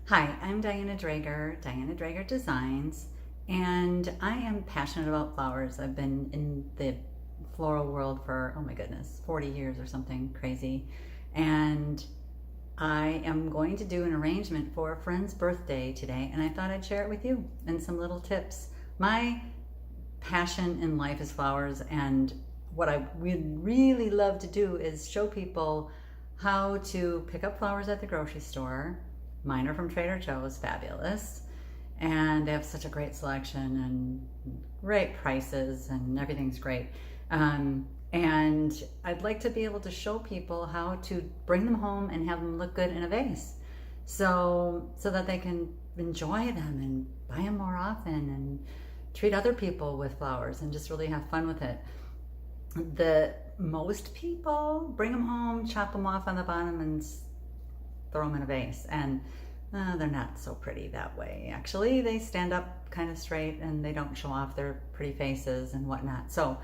Hi, I'm dianadregerdesigns, and I am passionate about flowers. I've been in the floral world for, oh my goodness, 40 years or something crazy. And I am going to do an arrangement for a friend's birthday today, and I thought I'd share it with you and some little tips. My passion in life is flowers, and what I would really love to do is show people how to pick up flowers at the grocery store. Mine are from Trader Joe's, fabulous. And they have such a great selection and great prices, and everything's great. And I'd like to be able to show people how to bring them home and have them look good in a vase. So that they can enjoy them and buy them more often and treat other people with flowers and just really have fun with it. Most people bring them home, chop them off on the bottom, and throw them in a vase, and they're not so pretty that way. Actually, they stand up kind of straight and they don't show off their pretty faces and whatnot. So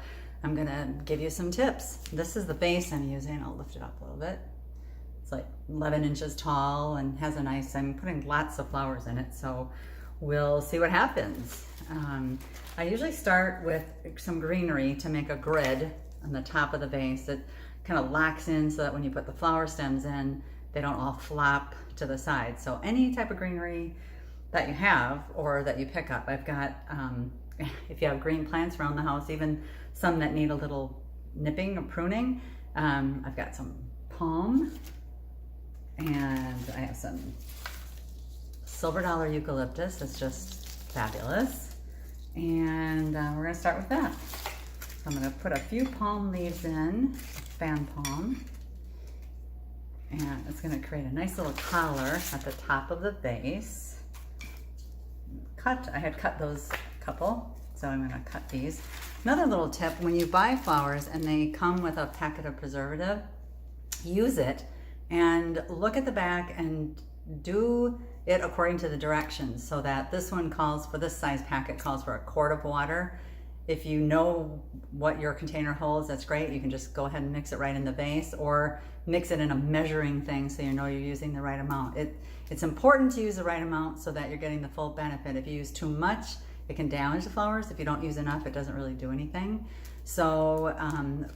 I'm gonna give you some tips. This is the vase I'm using. I'll lift it up a little bit. It's like 11 inches tall and has a nice, I'm putting lots of flowers in it, so we'll see what happens. I usually start with some greenery to make a grid on the top of the vase. It kind of locks in so that when you put the flower stems in, they don't all flop to the side. So any type of greenery that you have or that you pick up, I've got, if you have green plants around the house, even some that need a little nipping or pruning, I've got some palm, and I have some silver dollar eucalyptus. It's just fabulous. And we're gonna start with that. So I'm gonna put a few palm leaves in, fan palm. And it's going to create a nice little collar at the top of the vase. I had cut those couple, so I'm going to cut these. Another little tip, when you buy flowers and they come with a packet of preservative, use it and look at the back and do it according to the directions, so that this one calls for, this size packet calls for a quart of water. If you know what your container holds, that's great. You can just go ahead and mix it right in the vase, or mix it in a measuring thing so you know you're using the right amount. It's important to use the right amount so that you're getting the full benefit. If you use too much, it can damage the flowers. If you don't use enough, it doesn't really do anything. So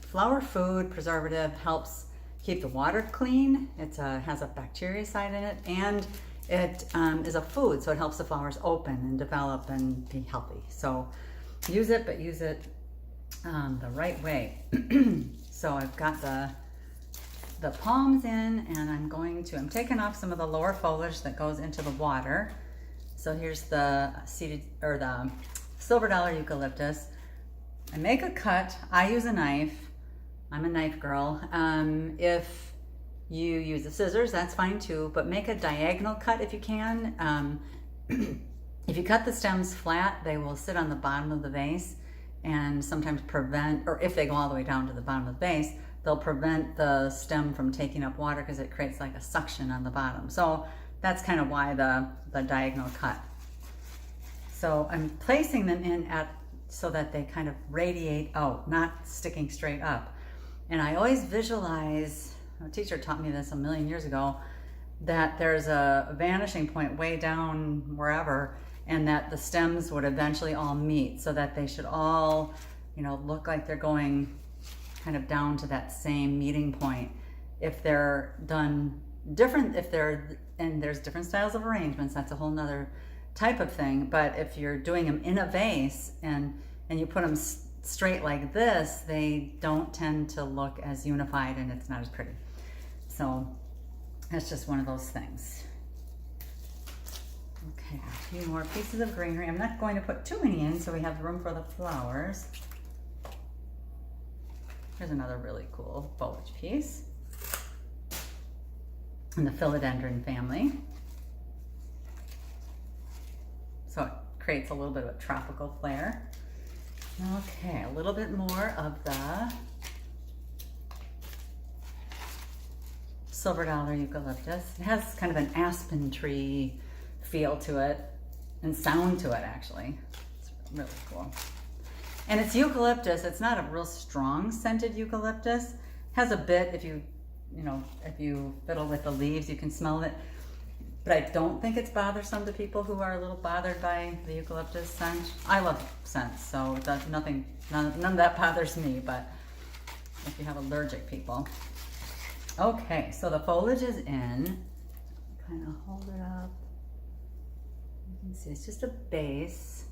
flower food preservative helps keep the water clean. It has a bactericide in it, and it is a food, so it helps the flowers open and develop and be healthy. So use it, but use it the right way. So I've got the palms in, and I'm taking off some of the lower foliage that goes into the water. So here's the the silver dollar eucalyptus. I make a cut. I use a knife. I'm a knife girl. If you use the scissors, that's fine too, but make a diagonal cut if you can. If you cut the stems flat, they will sit on the bottom of the vase and sometimes prevent, or if they go all the way down to the bottom of the vase, they'll prevent the stem from taking up water because it creates like a suction on the bottom. So that's kind of why the diagonal cut. So I'm placing them in so that they kind of radiate out, not sticking straight up. And I always visualize, a teacher taught me this a million years ago, that there's a vanishing point way down wherever, and that the stems would eventually all meet, so that they should all, look like they're going kind of down to that same meeting point. If they're done different, and there's different styles of arrangements, that's a whole nother type of thing. But if you're doing them in a vase and you put them straight like this, they don't tend to look as unified, and it's not as pretty. So that's just one of those things. Okay, a few more pieces of greenery. I'm not going to put too many in so we have room for the flowers. Here's another really cool foliage piece in the philodendron family. So it creates a little bit of a tropical flair. Okay, a little bit more of the silver dollar eucalyptus. It has kind of an aspen tree feel to it and sound to it, actually. It's really cool. And it's eucalyptus. It's not a real strong scented eucalyptus. It has a bit, if you fiddle with the leaves, you can smell it. but I don't think it's bothersome to people who are a little bothered by the eucalyptus scent. I love scents, so none of that bothers me, but if you have allergic people. Okay, so the foliage is in. Kind of hold it up. You can see it's just a base.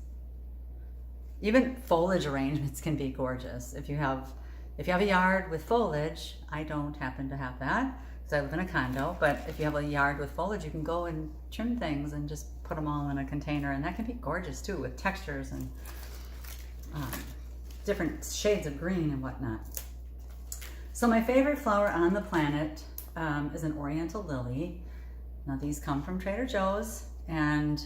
Even foliage arrangements can be gorgeous. If you have a yard with foliage, I don't happen to have that because I live in a condo, but if you have a yard with foliage, you can go and trim things and just put them all in a container, and that can be gorgeous too, with textures and different shades of green and whatnot. So my favorite flower on the planet is an Oriental Lily. Now these come from Trader Joe's, and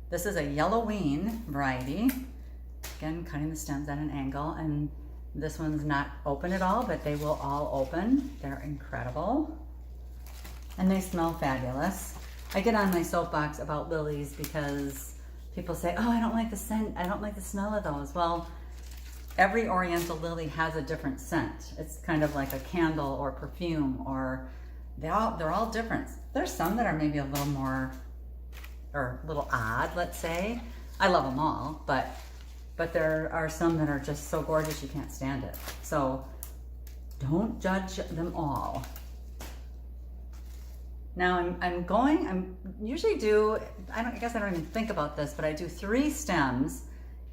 this is a Yelloween variety. Again, cutting the stems at an angle, and this one's not open at all, but they will all open. They're incredible, and they smell fabulous. I get on my soapbox about lilies because people say, oh, I don't like the scent, I don't like the smell of those. Well, every Oriental lily has a different scent. It's kind of like a candle or perfume, or they're all different. There's some that are maybe a little more, or a little odd, let's say. I love them all, but there are some that are just so gorgeous you can't stand it. So don't judge them all. Now I usually do, I guess I don't even think about this, but I do 3 stems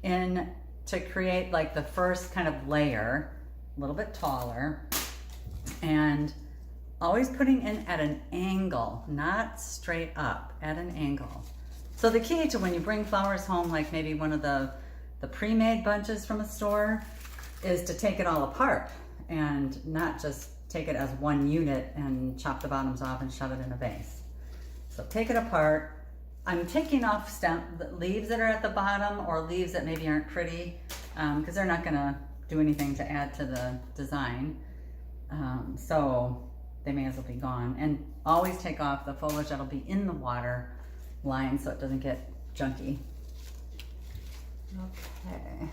in to create like the first kind of layer, a little bit taller, and always putting in at an angle, not straight up, at an angle. So the key to when you bring flowers home, like maybe one of the pre-made bunches from a store, is to take it all apart and not just take it as one unit and chop the bottoms off and shove it in a vase. So take it apart. I'm taking off the leaves that are at the bottom, or leaves that maybe aren't pretty, because they're not gonna do anything to add to the design. So they may as well be gone. And always take off the foliage that'll be in the water line so it doesn't get junky. Okay.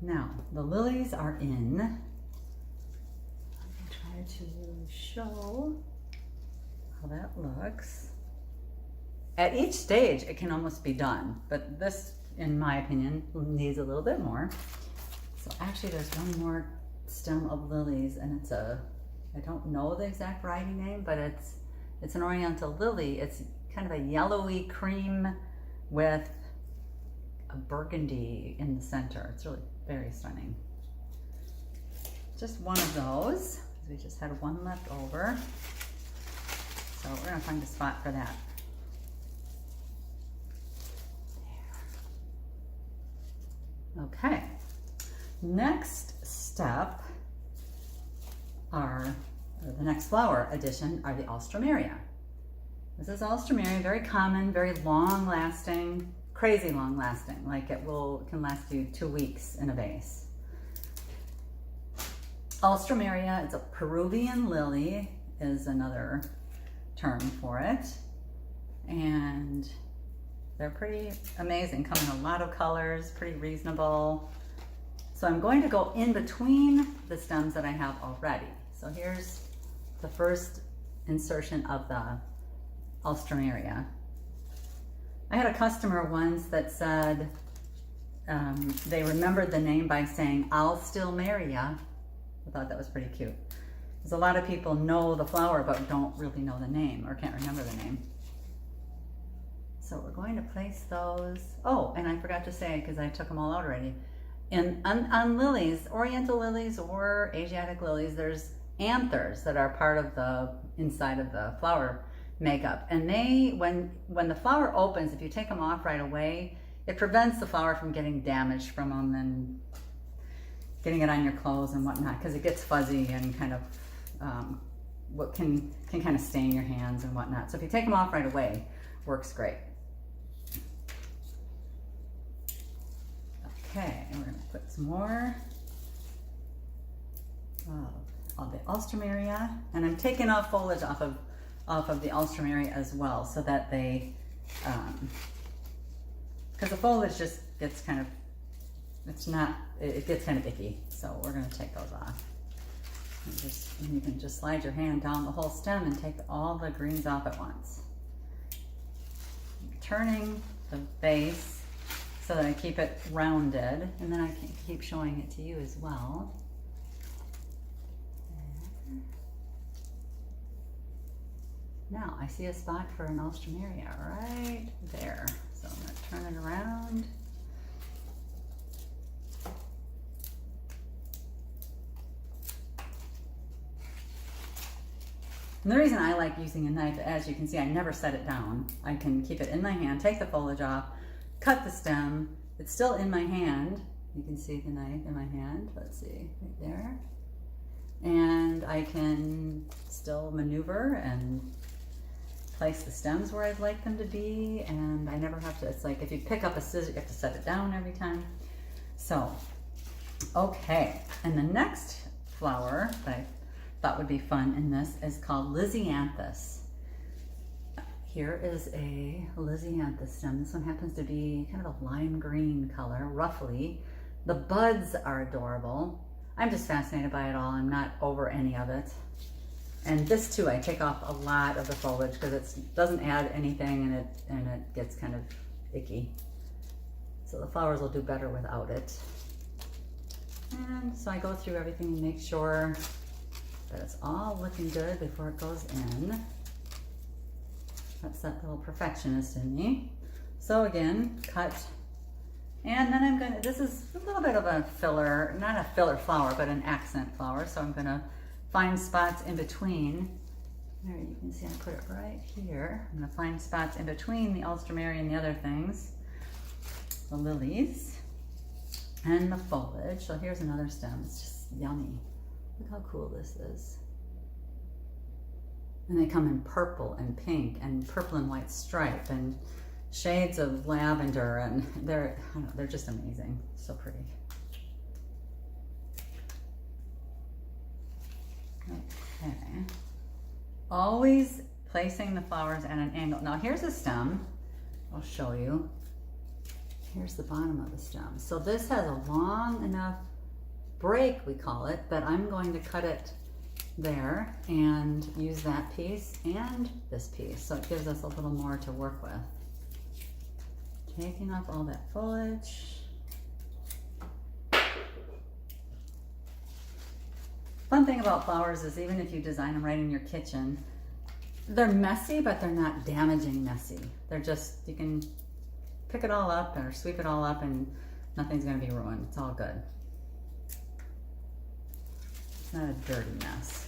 Now, the lilies are in. I'm going to try to show how that looks. At each stage, it can almost be done, but this, in my opinion, needs a little bit more. So actually, there's one more stem of lilies, and it's I don't know the exact variety name, but it's an Oriental Lily. It's kind of a yellowy cream with a burgundy in the center. It's really very stunning. Just one of those. We just had one left over. So we're gonna find a spot for that. There. Okay. Next step the next flower addition are the alstroemeria. This is alstroemeria, very common, very long lasting, crazy long lasting. Like it can last you 2 weeks in a vase. Alstroemeria, it's a Peruvian lily, is another term for it. And they're pretty amazing, come in a lot of colors, pretty reasonable. So I'm going to go in between the stems that I have already. So here's the first insertion of the alstroemeria. I had a customer once that said they remembered the name by saying alstroemeria. I thought that was pretty cute. Because a lot of people know the flower but don't really know the name or can't remember the name. So we're going to place those. Oh, and I forgot to say, because I took them all out already. On lilies, Oriental lilies or Asiatic lilies, there's anthers that are part of the inside of the flower makeup. And when the flower opens, if you take them off right away, it prevents the flower from getting damaged from them and getting it on your clothes and whatnot, because it gets fuzzy and kind of what can kind of stain your hands and whatnot. So if you take them off right away, works great. Okay, and we're going to put some more of the alstroemeria, and I'm taking off foliage off of the alstroemeria as well, so that they, because the foliage just gets kind of, it gets kind of icky, so we're going to take those off. And you can just slide your hand down the whole stem and take all the greens off at once. I'm turning the vase so that I keep it rounded, and then I can keep showing it to you as well. Now I see a spot for an alstroemeria right there. So I'm going to turn it around. And the reason I like using a knife, as you can see, I never set it down. I can keep it in my hand, take the foliage off, cut the stem. It's still in my hand. You can see the knife in my hand. Let's see, right there. And I can still maneuver and place the stems where I'd like them to be. And I never have to, it's like if you pick up a scissor, you have to set it down every time. So, okay. And the next flower that I thought would be fun in this is called Lisianthus. Here is a Lisianthus stem. This one happens to be kind of a lime green color, roughly. The buds are adorable. I'm just fascinated by it all. I'm not over any of it. And this too, I take off a lot of the foliage because it doesn't add anything and it gets kind of icky. So the flowers will do better without it. And so I go through everything and make sure that it's all looking good before it goes in. That's that little perfectionist in me. So again, cut. And then I'm gonna, this is a little bit of a filler, not a filler flower, but an accent flower. So I'm gonna find spots in between. There you can see I put it right here. I'm gonna find spots in between the alstroemeria and the other things. The lilies and the foliage. So here's another stem, it's just yummy. Look how cool this is. And they come in purple and pink and purple and white stripe and shades of lavender, and they're, I don't know, they're just amazing. So pretty. Okay. Always placing the flowers at an angle. Now here's a stem. I'll show you. Here's the bottom of the stem. So this has a long enough break, we call it, but I'm going to cut it there and use that piece and this piece. So it gives us a little more to work with. Taking off all that foliage. Fun thing about flowers is even if you design them right in your kitchen, they're messy, but they're not damaging messy. They're just, you can pick it all up or sweep it all up and nothing's gonna be ruined. It's all good. It's not a dirty mess.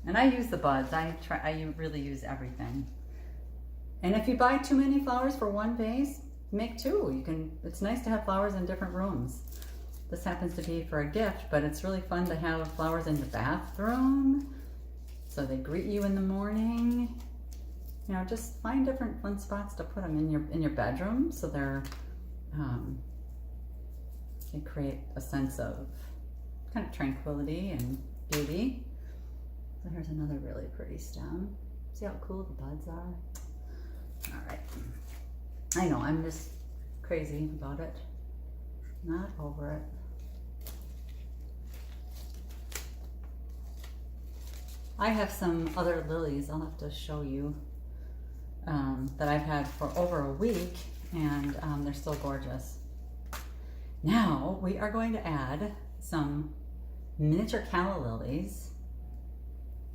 And I use the buds. I really use everything. And if you buy too many flowers for one vase, make two. You can. It's nice to have flowers in different rooms. This happens to be for a gift, but it's really fun to have flowers in the bathroom. So they greet you in the morning. You know, just find different fun spots to put them in your bedroom, so they're they create a sense of kind of tranquility and beauty. So here's another really pretty stem. See how cool the buds are? All right. I know, I'm just crazy about it. Not over it. I have some other lilies I'll have to show you that I've had for over a week, and they're still gorgeous. Now we are going to add some miniature calla lilies,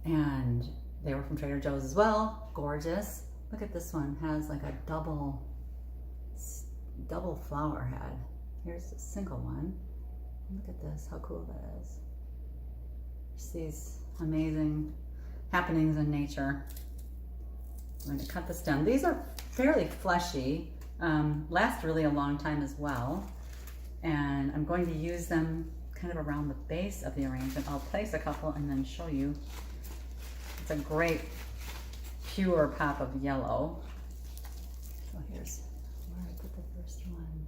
and they were from Trader Joe's as well. Gorgeous. Look at this one, has like a double flower head. Here's a single one. Look at this, how cool that is. Just these amazing happenings in nature. I'm going to cut the stem. These are fairly fleshy, last really a long time as well. And I'm going to use them kind of around the base of the arrangement. I'll place a couple and then show you. It's a great pure pop of yellow. So here's where I put the first one.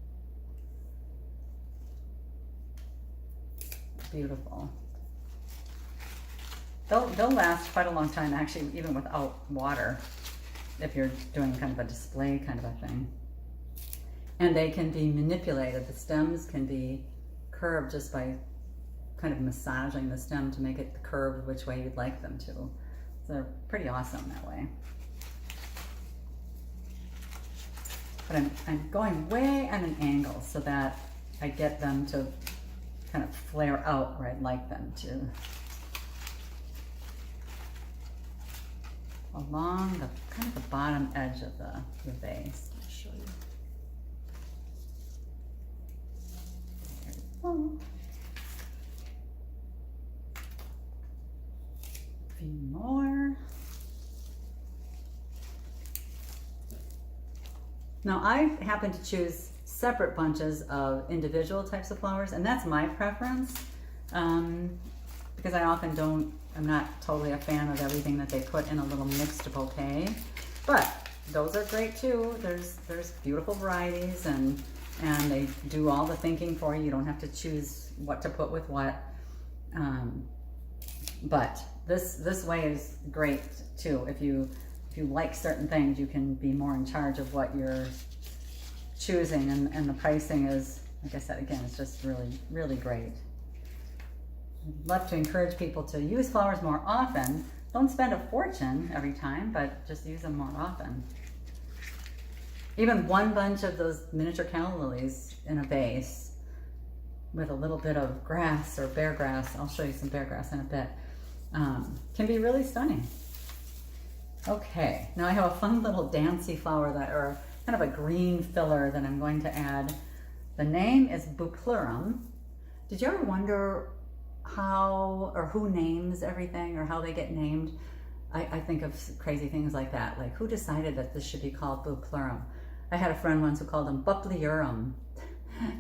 Beautiful. They'll last quite a long time, actually, even without water, if you're doing kind of a display kind of a thing. And they can be manipulated. The stems can be curved just by kind of massaging the stem to make it curved which way you'd like them to. So they're pretty awesome that way. But I'm going way at an angle so that I get them to kind of flare out where I'd like them to. Along the kind of the bottom edge of the vase. I'll show you. There we go. A few more. Now I happen to choose separate bunches of individual types of flowers, and that's my preference because I often I'm not totally a fan of everything that they put in a little mixed bouquet, but those are great too. There's beautiful varieties, and they do all the thinking for you. You don't have to choose what to put with what, but this way is great too. If you like certain things, you can be more in charge of what you're choosing, and the pricing is, like I said, again, it's just really, really great. I'd love to encourage people to use flowers more often. Don't spend a fortune every time, but just use them more often. Even one bunch of those miniature calla lilies in a vase with a little bit of grass or bare grass, I'll show you some bare grass in a bit, can be really stunning. Okay, now I have a fun little dancey flower or kind of a green filler that I'm going to add. The name is Bupleurum. Did you ever wonder how or who names everything or how they get named? I think of crazy things like that, like who decided that this should be called Bupleurum? I had a friend once who called them Bupleurum,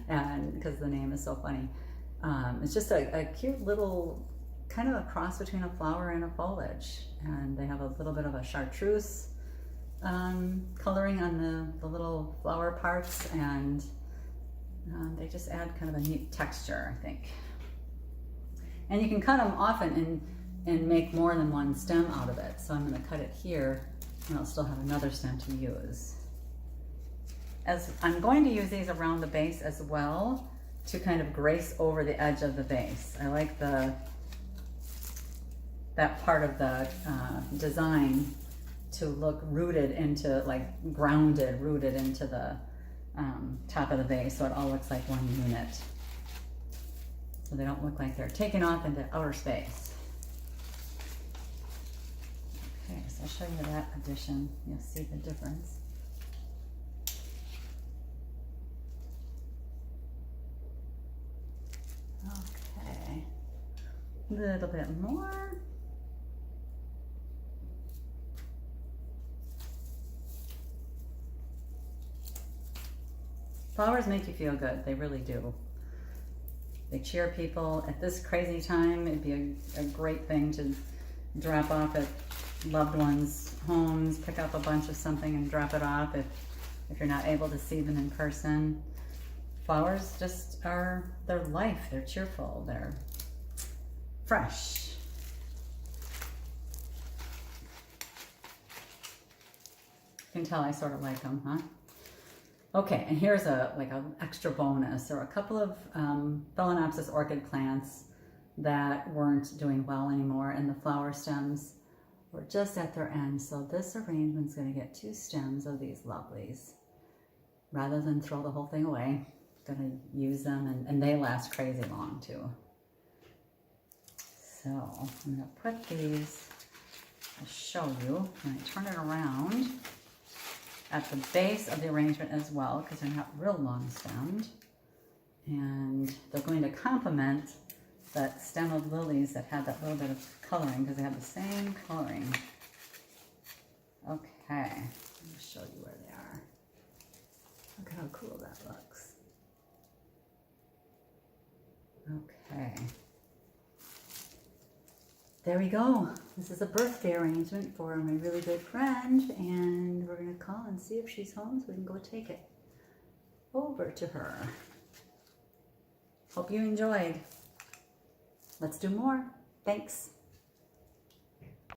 and because the name is so funny. It's just a cute little kind of a cross between a flower and a foliage, and they have a little bit of a chartreuse coloring on the little flower parts, and they just add kind of a neat texture, I think. And you can cut them often and make more than one stem out of it. So I'm going to cut it here, and I'll still have another stem to use. As I'm going to use these around the base as well to kind of grace over the edge of the vase. I like that part of the design to look rooted into, like rooted into the top of the vase, so it all looks like one unit. So they don't look like they're taken off into outer space. Okay, so I'll show you that addition. You'll see the difference. Okay, a little bit more. Flowers make you feel good, they really do. They cheer people. At this crazy time, it'd be a great thing to drop off at loved ones' homes, pick up a bunch of something and drop it off if you're not able to see them in person. Flowers just are, they're life, they're cheerful, they're fresh. You can tell I sort of like them, huh? Okay, and here's like an extra bonus. There are a couple of Phalaenopsis orchid plants that weren't doing well anymore, and the flower stems were just at their end. So this arrangement's going to get 2 stems of these lovelies. Rather than throw the whole thing away, I'm going to use them, and they last crazy long too. So I'm going to put these, I'll show you when I turn it around, at the base of the arrangement as well, because they're not real long stemmed, and they're going to complement that stem of lilies that had that little bit of coloring, because they have the same coloring. Okay, let me show you where they are. Look at how cool that looks. Okay, there we go. This is a birthday arrangement for my really good friend, and we're going to call and see if she's home so we can go take it over to her. Hope you enjoyed. Let's do more. Thanks.